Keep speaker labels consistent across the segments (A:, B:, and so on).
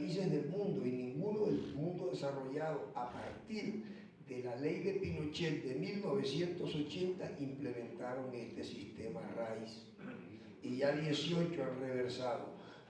A: países del mundo y ninguno del mundo desarrollado a partir de la ley de Pinochet de 1980 implementaron este sistema RAIS. Y ya 18 han reversado,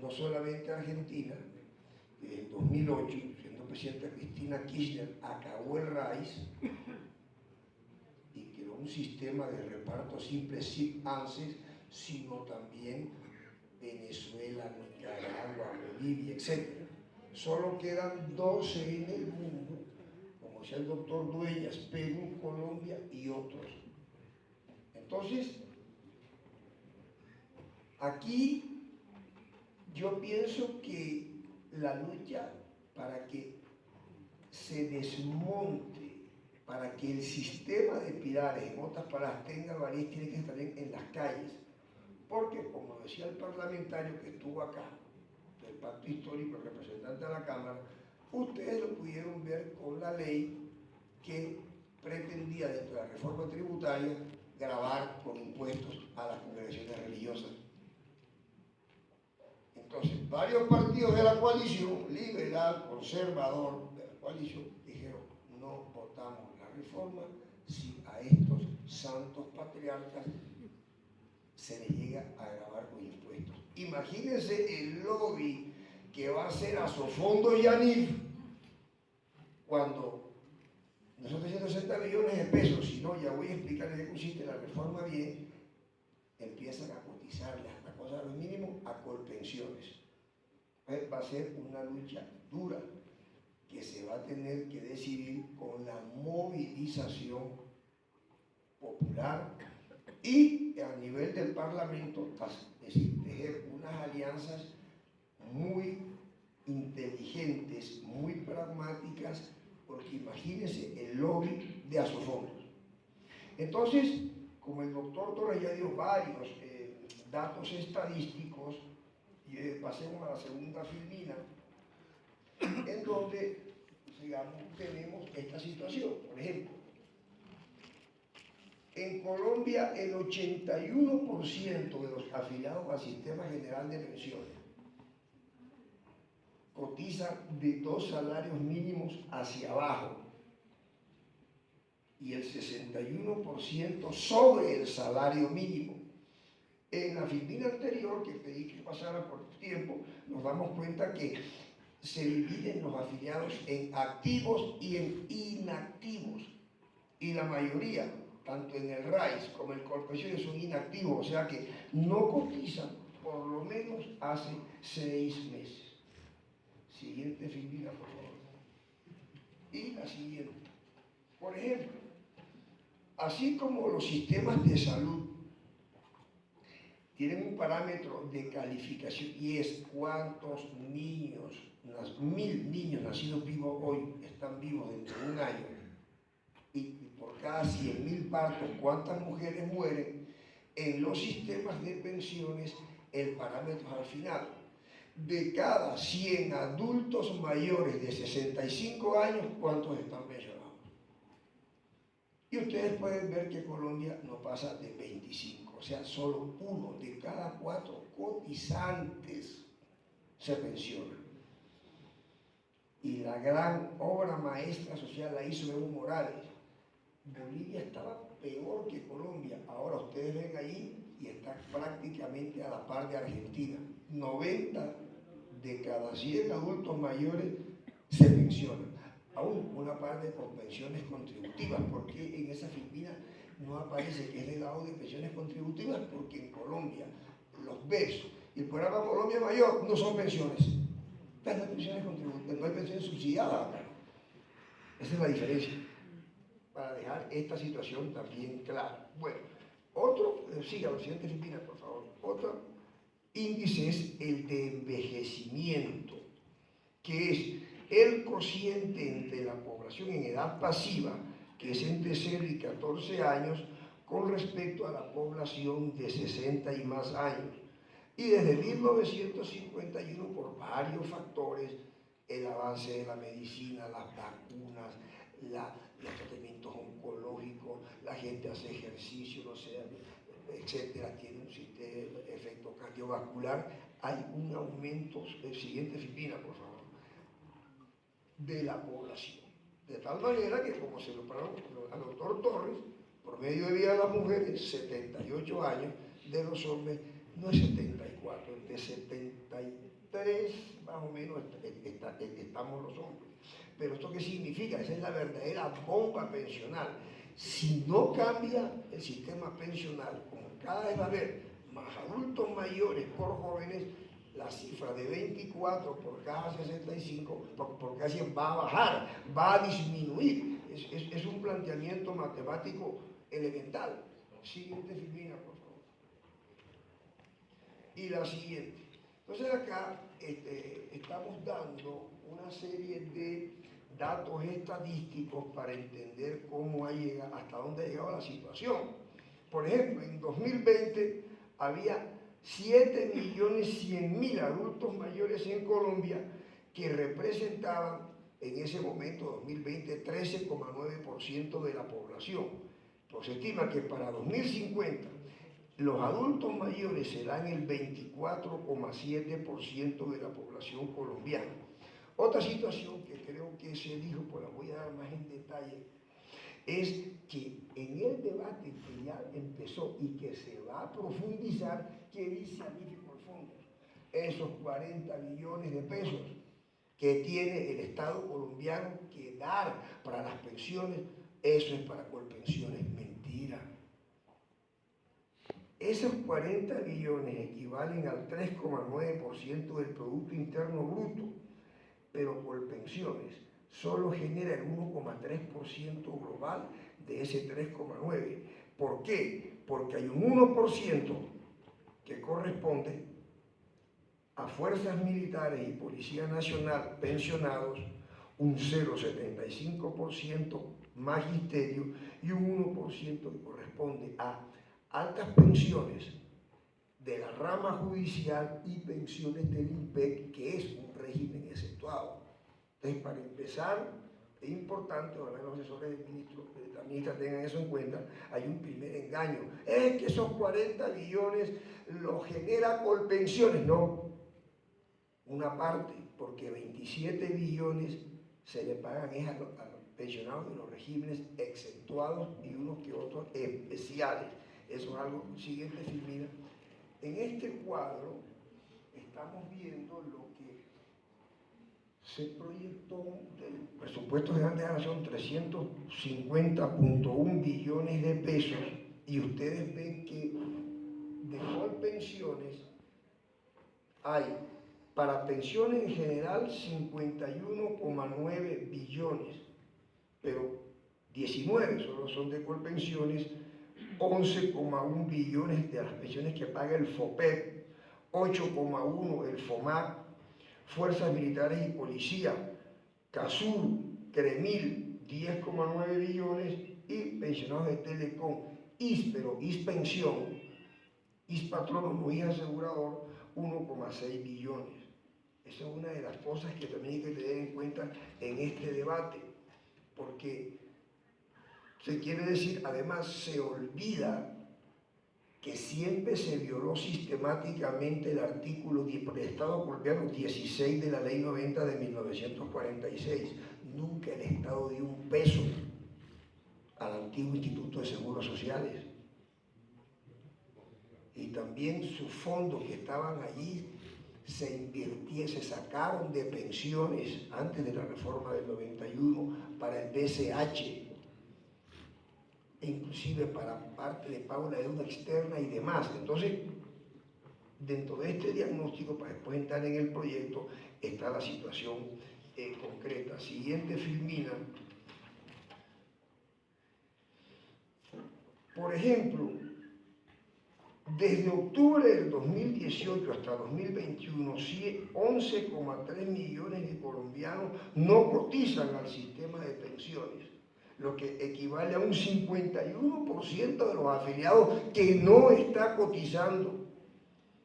A: no solamente Argentina, que en 2008, siendo presidenta Cristina Kirchner, acabó el RAIS y creó un sistema de reparto simple SIP ANSES, sino también Venezuela, Nicaragua, Bolivia, etc. Solo quedan 12 en el mundo, como decía el doctor Dueñas, Perú, Colombia y otros. Entonces, aquí yo pienso que la lucha para que se desmonte, para que el sistema de pilares, en otras palabras, tenga validez, tiene que estar en las calles. Porque, como decía el parlamentario que estuvo acá, del Pacto Histórico, el representante de la Cámara, ustedes lo pudieron ver con la ley que pretendía, dentro de la reforma tributaria, gravar con impuestos a las congregaciones religiosas. Entonces, varios partidos de la coalición, liberal, conservador, de la coalición, dijeron, no votamos la reforma si a estos santos patriarcas se les llega a gravar con impuestos. Imagínense el lobby que va a hacer a Sofondo y ANIF cuando nosotros 160 millones de pesos, si no, ya voy a explicar en qué consiste la reforma bien, empiezan a cotizarle hasta cosas a lo mínimo a colpensiones. Pues va a ser una lucha dura que se va a tener que decidir con la movilización popular y a nivel del Parlamento, es decir, tejer unas alianzas muy inteligentes, muy pragmáticas, porque imagínense el lobby de Asofondos. Entonces, como el doctor Torres ya dio varios datos estadísticos, pasemos a la segunda filmina, en donde, digamos, tenemos esta situación. Por ejemplo, en Colombia el 81% de los afiliados al Sistema General de Pensiones cotizan de 2 salarios mínimos hacia abajo y el 61% sobre el salario mínimo. En la filmina anterior, que pedí que pasara por tiempo, nos damos cuenta que se dividen los afiliados en activos y en inactivos, y la mayoría, tanto en el RAIS como en el Colpensiones, son inactivos, o sea que no cotizan por lo menos hace 6 meses. Siguiente filmina, por favor. Y la siguiente. Por ejemplo, así como los sistemas de salud tienen un parámetro de calificación y es cuántos niños, 1000 niños nacidos vivos hoy están vivos dentro de un año, y por cada 100.000 partos, cuántas mujeres mueren, en los sistemas de pensiones el parámetro es al final. De cada 100 adultos mayores de 65 años, ¿cuántos están pensionados? Y ustedes pueden ver que Colombia no pasa de 25, o sea, solo 1 de cada 4 cotizantes se pensiona. Y la gran obra maestra social la hizo Evo Morales. Bolivia estaba peor que Colombia. Ahora ustedes ven ahí y está prácticamente a la par de Argentina. 90 de cada 100 adultos mayores se pensionan. Aún una parte con pensiones contributivas, porque en esa filmina no aparece que es del lado de pensiones contributivas, porque en Colombia los BEPS y el programa Colombia Mayor no son pensiones. Estas no hay pensiones contributivas, no hay pensiones subsidiadas acá. Esa es la diferencia, para dejar esta situación también clara. Bueno, otro, siga la siguiente filmina, por favor. Otro índice es el de envejecimiento, que es el cociente entre la población en edad pasiva, que es entre 0 y 14 años, con respecto a la población de 60 y más años. Y desde 1951, por varios factores, el avance de la medicina, las vacunas, los tratamientos oncológicos, la gente hace ejercicio, no sé, etcétera, tiene un sistema, efecto cardiovascular, hay un aumento. Siguiente filmina, por favor. de la población. De tal manera que, como se lo preguntó al doctor Torres, promedio de vida de las mujeres, 78 años, de los hombres no es 74, de 73 más o menos estamos los hombres. Pero ¿esto qué significa? Esa es la verdadera bomba pensional. Si no cambia el sistema pensional, como cada vez va a haber más adultos mayores por jóvenes, la cifra de 24 por cada 65 por cada 100 va a bajar, va a disminuir. Es un planteamiento matemático elemental. Siguiente filmina, por favor. Y la siguiente. Entonces acá estamos dando una serie de datos estadísticos para entender cómo hasta dónde ha llegado la situación. Por ejemplo, en 2020 había 7.100.000 adultos mayores en Colombia que representaban en ese momento, 2020, 13,9% de la población. Pues se estima que para 2050 los adultos mayores serán el 24,7% de la población colombiana. Otra situación que creo que se dijo, pues la voy a dar más en detalle, es que en el debate que ya empezó y que se va a profundizar, ¿qué dice Amífico Fondos? Esos 40 billones de pesos que tiene el Estado colombiano que dar para las pensiones, eso es para Colpensiones. Mentira. Esos 40 billones equivalen al 3,9% del Producto Interno Bruto, pero Colpensiones solo genera el 1,3% global de ese 3,9%. ¿Por qué? Porque hay un 1% que corresponde a fuerzas militares y Policía Nacional pensionados, un 0,75% magisterio y un 1% que corresponde a altas pensiones de la rama judicial y pensiones del INPEC, que es un régimen exceptuado. Entonces, para empezar, es importante, ojalá los asesores del ministro, de la ministra tengan eso en cuenta, hay un primer engaño. Es que esos 40 billones los genera Colpensiones. No, una parte, porque 27 billones se le pagan a los pensionados de los regímenes exceptuados y unos que otros especiales. Eso es algo, siguiente filmina. En este cuadro estamos viendo lo que se proyectó del presupuesto general de la Nación, 350.1 billones de pesos, y ustedes ven que de Colpensiones hay para pensiones en general 51,9 billones, pero 19 solo son de Colpensiones, 11,1 billones de las pensiones que paga el FOPEP, 8,1 el FOMAC, Fuerzas Militares y Policía, CASUR, CREMIL, 10,9 billones, y pensionados de Telecom, ISPERO, ISPensión, ISPatrono, IS Asegurador, 1,6 billones. Esa es una de las cosas que también hay que tener en cuenta en este debate, porque se quiere decir, además se olvida que siempre se violó sistemáticamente el artículo por el Estado colombiano 16 de la Ley 90 de 1946. Nunca el Estado dio un peso al antiguo Instituto de Seguros Sociales. Y también sus fondos que estaban allí se sacaron de pensiones antes de la reforma del 91 para el BCH, e inclusive para parte de pago de la deuda externa y demás. Entonces, dentro de este diagnóstico, para después entrar en el proyecto, está la situación concreta. Siguiente filmina. Por ejemplo, desde octubre del 2018 hasta 2021, 11,3 millones de colombianos no cotizan al sistema de pensiones, lo que equivale a un 51% de los afiliados que no está cotizando.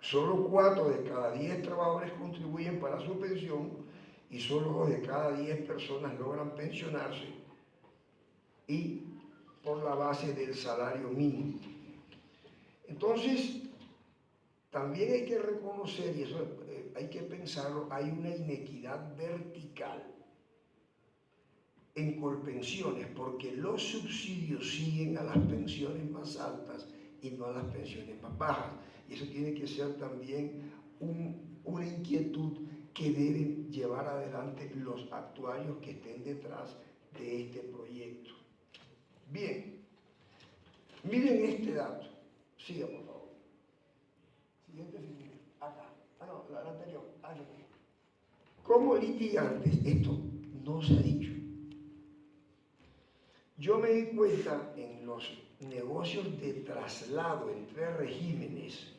A: Solo 4 de cada 10 trabajadores contribuyen para su pensión y solo 2 de cada 10 personas logran pensionarse, y por la base del salario mínimo. Entonces, también hay que reconocer, y eso hay que pensarlo, hay una inequidad vertical en Colpensiones, porque los subsidios siguen a las pensiones más altas y no a las pensiones más bajas. Y eso tiene que ser también una inquietud que deben llevar adelante los actuarios que estén detrás de este proyecto. Bien, miren este dato. Siga, por favor. Siguiente figura. Acá. No, la anterior. Aquí. Como litigantes, esto no se ha dicho. Yo me di cuenta en los negocios de traslado entre regímenes,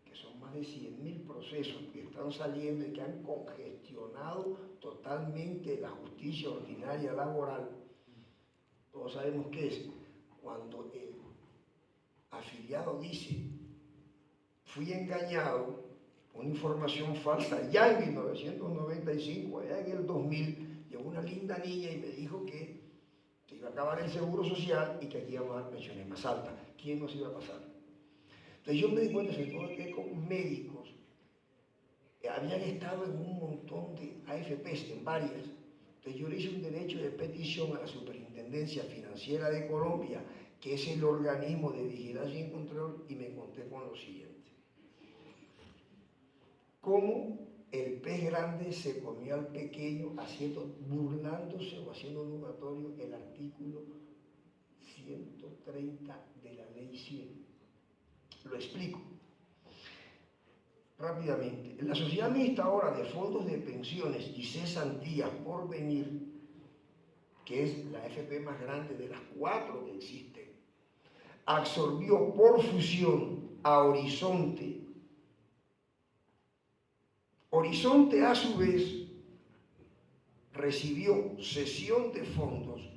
A: que son más de 100.000 procesos que están saliendo y que han congestionado totalmente la justicia ordinaria laboral. Todos sabemos qué es. Cuando el afiliado dice, fui engañado, una información falsa, ya en 1995, allá en el 2000, llegó una linda niña y me dijo que se iba a acabar el seguro social y que aquí íbamos a dar pensiones más altas. ¿Quién nos iba a pasar? Entonces yo me di cuenta, sobre todo que con médicos, habían estado en un montón de AFPs, en varias. Entonces yo le hice un derecho de petición a la Superintendencia Financiera de Colombia, que es el organismo de vigilancia y control, y me encontré con lo siguiente. Cómo el pez grande se comió al pequeño, burlándose o haciendo nugatorio el artículo 130 de la Ley 100. Lo explico rápidamente. La Sociedad Administradora de Fondos de Pensiones y Cesantías Porvenir, que es la AFP más grande de las 4 que existen, absorbió por fusión a Horizonte. Horizonte, a su vez, recibió cesión de fondos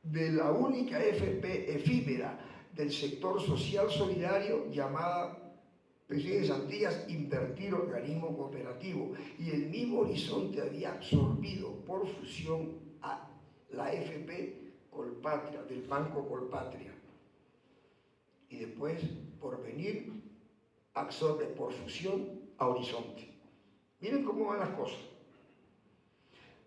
A: de la única AFP efímera del sector social solidario llamada Pensiones de Cesantías Invertir Organismo Cooperativo, y el mismo Horizonte había absorbido por fusión a la AFP Colpatria, del Banco Colpatria, y después Porvenir absorbe por fusión a Horizonte. Miren cómo van las cosas.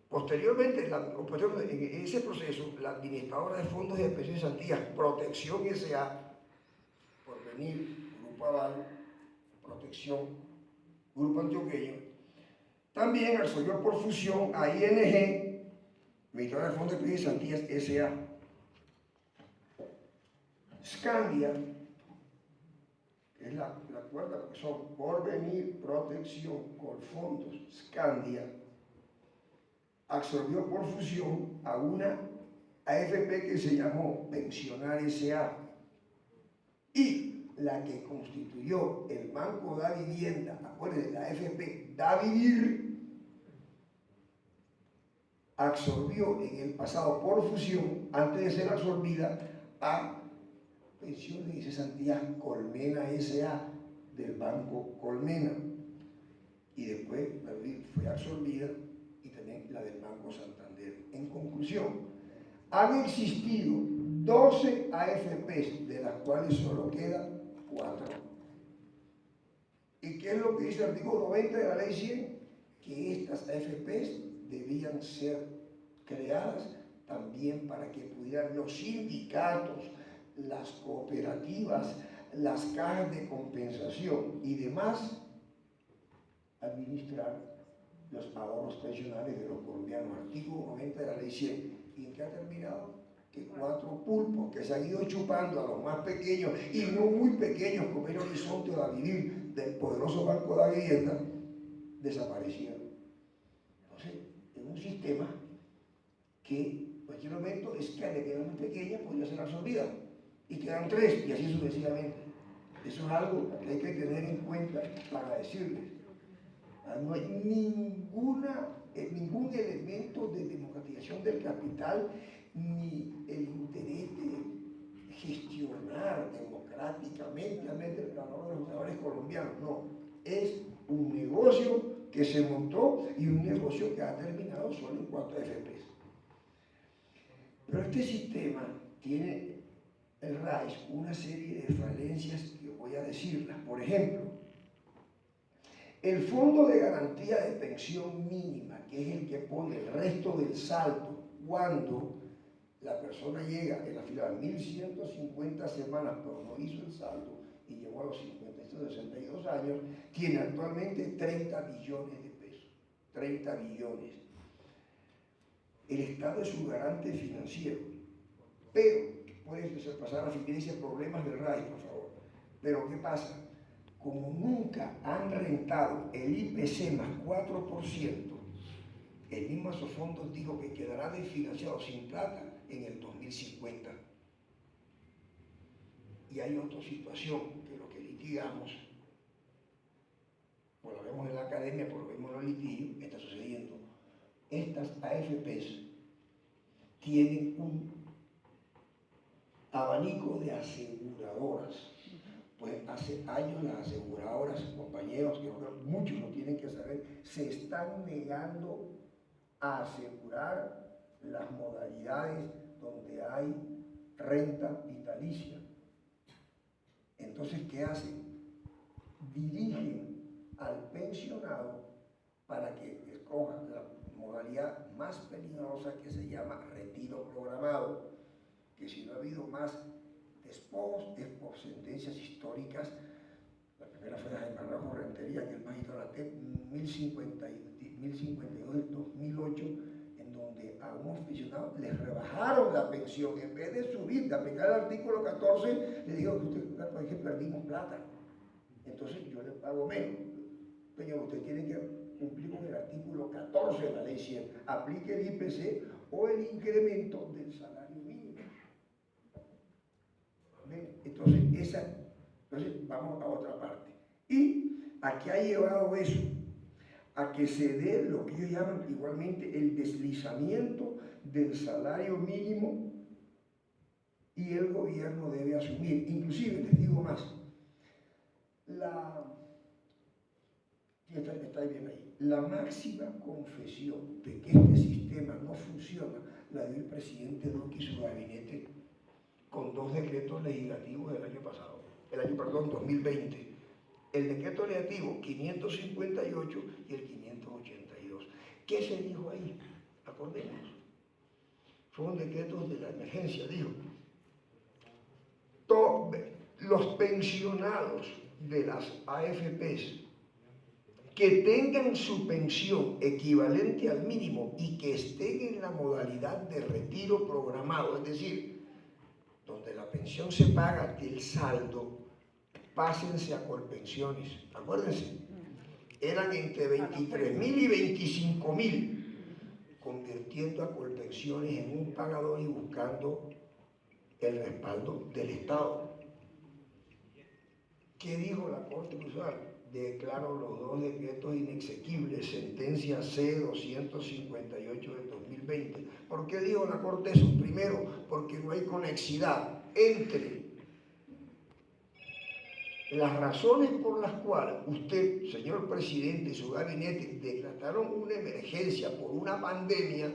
A: Posteriormente, en ese proceso, la administradora de fondos de pensiones de cesantías, Protección S.A., Porvenir, Grupo Aval, Protección, Grupo Antioqueño, también absorbió por fusión a ING, administradora de fondos de pensiones de cesantías S.A. Scandia, que es la cuarta, porque son Porvenir, Protección, Colfondos, Scandia, absorbió por fusión a una AFP que se llamó Pensionar S.A. y la que constituyó el Banco da Vivienda, acuérdense, la AFP da Vivir, absorbió en el pasado por fusión, antes de ser absorbida, a Pensiones y Cesantías Colmena S.A. del Banco Colmena, y después la fue absorbida y también la del Banco Santander. En conclusión, han existido 12 AFPs, de las cuales solo quedan 4. ¿Y qué es lo que dice el artículo 90 de la Ley 100? Que estas AFPs debían ser creadas también para que pudieran los sindicatos, las cooperativas, las cajas de compensación y demás administrar los ahorros pensionales de los colombianos. Artículo 90 de la Ley 100. ¿Y en qué ha terminado? Que 4 pulpos que se han ido chupando a los más pequeños y no muy pequeños, como el Horizonte o da Vivir del poderoso Banco de la Vivienda, desaparecieron. Entonces, es un sistema que en cualquier momento es que le quedan muy pequeñas, podría ser absorbida, y quedan 3, y así sucesivamente. Eso es algo que hay que tener en cuenta para decirles. No hay ningún elemento de democratización del capital, ni el interés de gestionar democráticamente el valor de los jugadores colombianos. No, es un negocio que se montó y un negocio que ha terminado solo en cuanto a AFPs. Pero este sistema tiene el RAIS una serie de falencias que voy a decirlas. Por ejemplo, el Fondo de Garantía de Pensión Mínima, que es el que pone el resto del saldo cuando la persona llega en la fila de 1.150 semanas, pero no hizo el saldo y llegó a los 62 años, tiene actualmente 30 billones de pesos. 30 billones. El Estado es su garante financiero, pero puede pasar a finalizar problemas del RAI, por favor. Pero ¿qué pasa? Como nunca han rentado el IPC más 4%, el mismo Asofondos dijo que quedará desfinanciado sin plata en el 2050. Y hay otra situación que lo que litigamos, pues lo vemos en la academia, por lo vemos en los litigios, está sucediendo. Estas AFPs tienen un abanico de aseguradoras. Pues hace años las aseguradoras, compañeros, que muchos lo tienen que saber, se están negando a asegurar las modalidades donde hay renta vitalicia. Entonces, ¿qué hacen? Dirigen al pensionado para que escoja la modalidad más peligrosa, que se llama retiro programado, que si no ha habido más despojos es por sentencias históricas. La primera fue la de Marrero Rentería, que el magistrado de la TEP 1052 del 2008, en donde a unos pensionados les rebajaron la pensión. En vez de subir, de aplicar el artículo 14, le digo que usted, pues, que perdimos plata, entonces yo le pago menos. Señor, usted tiene que cumplir con el artículo 14 de la ley 100, aplique el IPC o el incremento del salario mínimo. Entonces vamos a otra parte. ¿Y a qué ha llevado eso? A que se dé lo que ellos llaman igualmente el deslizamiento del salario mínimo, y el gobierno debe asumir. Inclusive, les digo más, está bien ahí, la máxima confesión de que este sistema no funciona la dio el presidente Duque y su gabinete con 2 decretos legislativos del año pasado, 2020. El decreto legislativo 558 y el 582. ¿Qué se dijo ahí? Acordémonos. Fueron decretos de la emergencia, dijo. Todos los pensionados de las AFPs que tengan su pensión equivalente al mínimo y que estén en la modalidad de retiro programado, es decir, donde la pensión se paga del saldo, pásense a Colpensiones. Acuérdense, eran entre 23.000 y 25.000, convirtiendo a Colpensiones en un pagador y buscando el respaldo del Estado. ¿Qué dijo la Corte Constitucional? Declaró los 2 decretos inexequibles, sentencia C-258 del 2020. ¿Por qué dijo la Corte eso? Primero, porque no hay conexidad entre las razones por las cuales usted, señor presidente, y su gabinete decretaron una emergencia por una pandemia,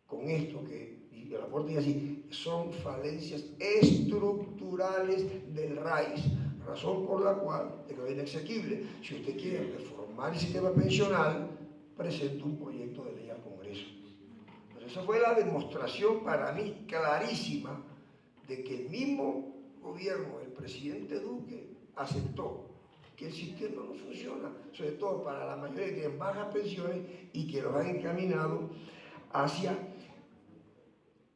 A: con esto que la Corte dice así, son falencias estructurales del RAIS, razón por la cual declaró inexequible. Si usted quiere reformar el sistema pensional, presente un proyecto de ley al Congreso. Pero esa fue la demostración para mí clarísima de que el mismo gobierno, el presidente Duque, aceptó que el sistema no funciona, sobre todo para la mayoría que tienen bajas pensiones y que los han encaminado hacia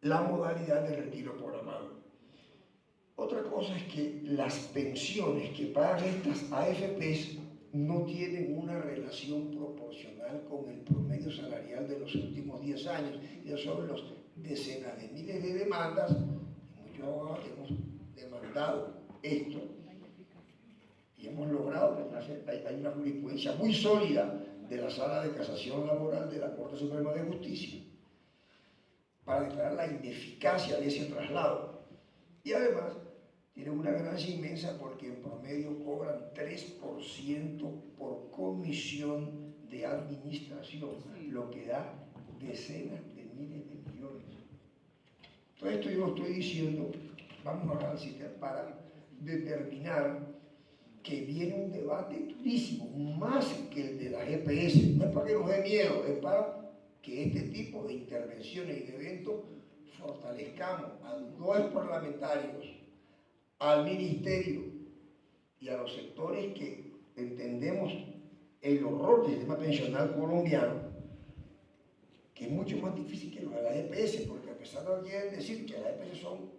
A: la modalidad de retiro programado. Otra cosa es que las pensiones que pagan estas AFPs no tienen una relación proporcional con el promedio salarial de los últimos 10 años. Y son los decenas de miles de demandas, y muchos abogados hemos demandado esto y hemos logrado, hay una jurisprudencia muy sólida de la Sala de Casación Laboral de la Corte Suprema de Justicia para declarar la ineficacia de ese traslado. Y además tiene una ganancia inmensa porque en promedio cobran 3% por comisión de administración, lo que da decenas de miles de millones. Todo esto yo lo estoy diciendo, vamos a hablar del sistema para determinar que viene un debate durísimo, más que el de la GPS. No es para que nos dé miedo, es para que este tipo de intervenciones y de eventos fortalezcamos a los parlamentarios, al ministerio y a los sectores que entendemos el horror del sistema pensional colombiano, que es mucho más difícil que lo de las EPS, porque a pesar de que quieren decir que las EPS son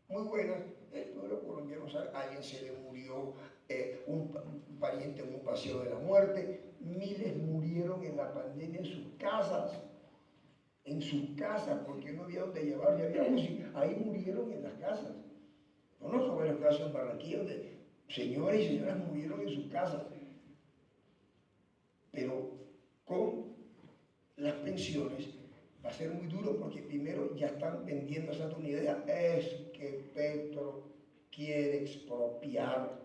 A: muy buenas, el pueblo colombiano sabe, a alguien se le murió, un pariente en un paseo de la muerte, miles murieron en la pandemia en sus casas, porque no había donde llevar, ya había UCI, ahí murieron en las casas. Conozco varios casos en Barranquilla donde señores y señoras murieron en sus casas, pero con las pensiones va a ser muy duro porque primero ya están vendiendo esa idea, es que Petro quiere expropiar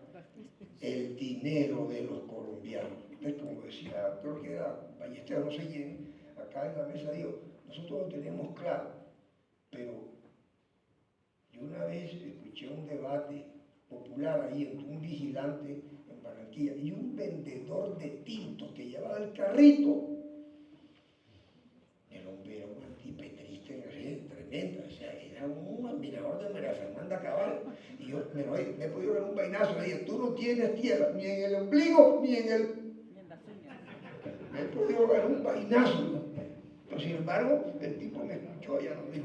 A: el dinero de los colombianos. Entonces, como decía, creo que era Ballester, no sé quién, acá en la mesa digo, nosotros lo tenemos claro, pero yo una vez escuché un debate popular ahí entre un vigilante en Barranquilla y un vendedor de tinto que llevaba el carrito. El hombre era un antipetrista, tremenda, o sea, era un admirador de María Fernanda Cabal. Y yo me he podido dar un vainazo, le dije, tú no tienes tierra, ni en el ombligo, ni en el... Me he podido dar un vainazo, ¿no? Pero sin embargo, el tipo me escuchó, ya no dijo